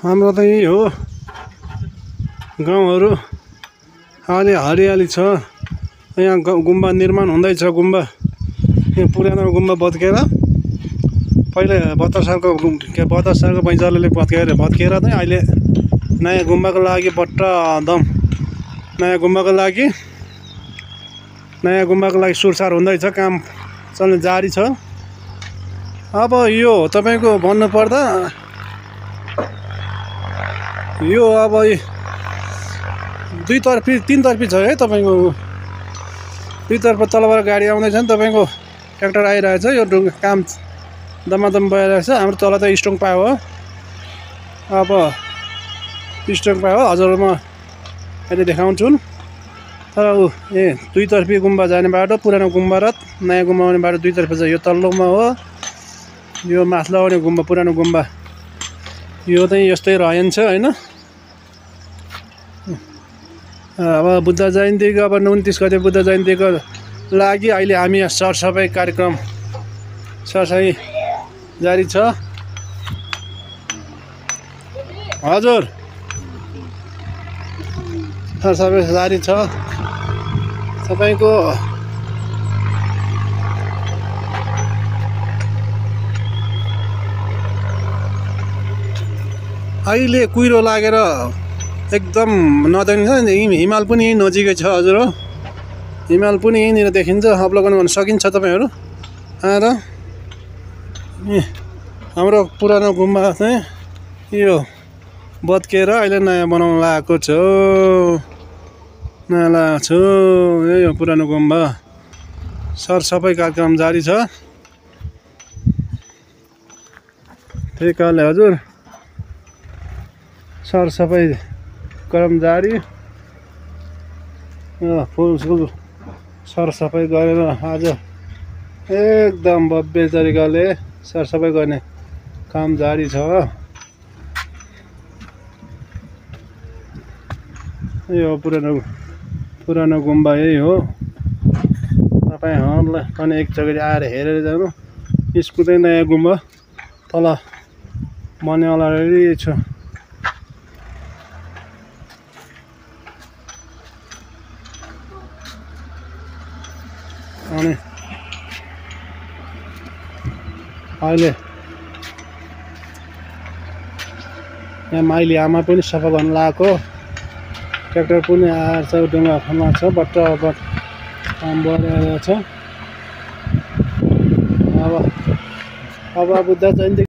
हाम्रो त यही हो गाउँहरू अलि हरियाली छ। यहाँ गुम्बा निर्माण हुँदैछ। गुम्बा यो पुरानो गुम्बा भत्केर पहिले 72 सालको पैँचालोले भत्केर चाहिँ अहिले नयाँ गुम्बाको लागि दम नयाँ गुम्बाको लागि सुरसार हुँदैछ। काम चल्न जारी छ। अब यो तपाईको भन्नुपर्दा यो अब तीन तर्फी छ है। तपाईको दुईतर्फ तलबाट गाडी आउँदैछ नि, तपाईको ट्र्याक्टर आइरहेछ। यो काम दमादम भइरहेछ। हाम्रो तल त स्टोङ पायो हो। अब स्टोङ पायो हजुरहरुमा अहिले देखाउँछु। तर दुईतर्फी गुम्बा जाने बाटो, पुरानो गुम्बा र नयाँ गुम्बा आउने बाटो दुईतर्फ छ। यो तल्लोमा हो, यो माथिल्लो आउने गुम्बा पुरानो गुम्बा। यो चाहिँ यस्तै रहन्छ हैन। अब बुद्ध जयन्तीको अब 29 गते बुद्ध जयन्तीको लागि अहिले हामी सरसफाई कार्यक्रम सरसफाई जारी छ। हजुर सरसफाई जारी छ। तपाईको अहिले कुहिरो लागेर एकदम नदेख्छ नि। हिमाल पनि यही नजिकै छ हजुर हो। हिमाल पनि यहीँनिर देखिन्छ। अवलोकन गर्न सकिन्छ तपाईहरु आएर। हाम्रो पुरानो गुम्बा चाहिँ यो भत्केर अहिले नयाँ बनाउन लागेको छ। यो पुरानो गुम्बा सरसफाई कार्यक्रम जारी छ। त्यही कारणले हजुर सरसफाई कर्मचारी फुल सरसफाई गरेर आज एकदम भव्य तरिकाले सरसफाई गर्ने काम जारी छ। यो पुरानो गुम्बा यही हो। तपाईहरुलाई पनि एकचोटि आएर हेरेर जानु। यसको नयाँ गुम्बा तल बन्नेवाला रेडी छ। अनि अहिले यहाँ माइली आमा पनि सफा गर्न लागेको। ट्र्याक्टर पनि आएर छ, ढुङ्गा खन्मा छ। बट्ट काम भइरहेको छ। अब बुद्ध जयन्ती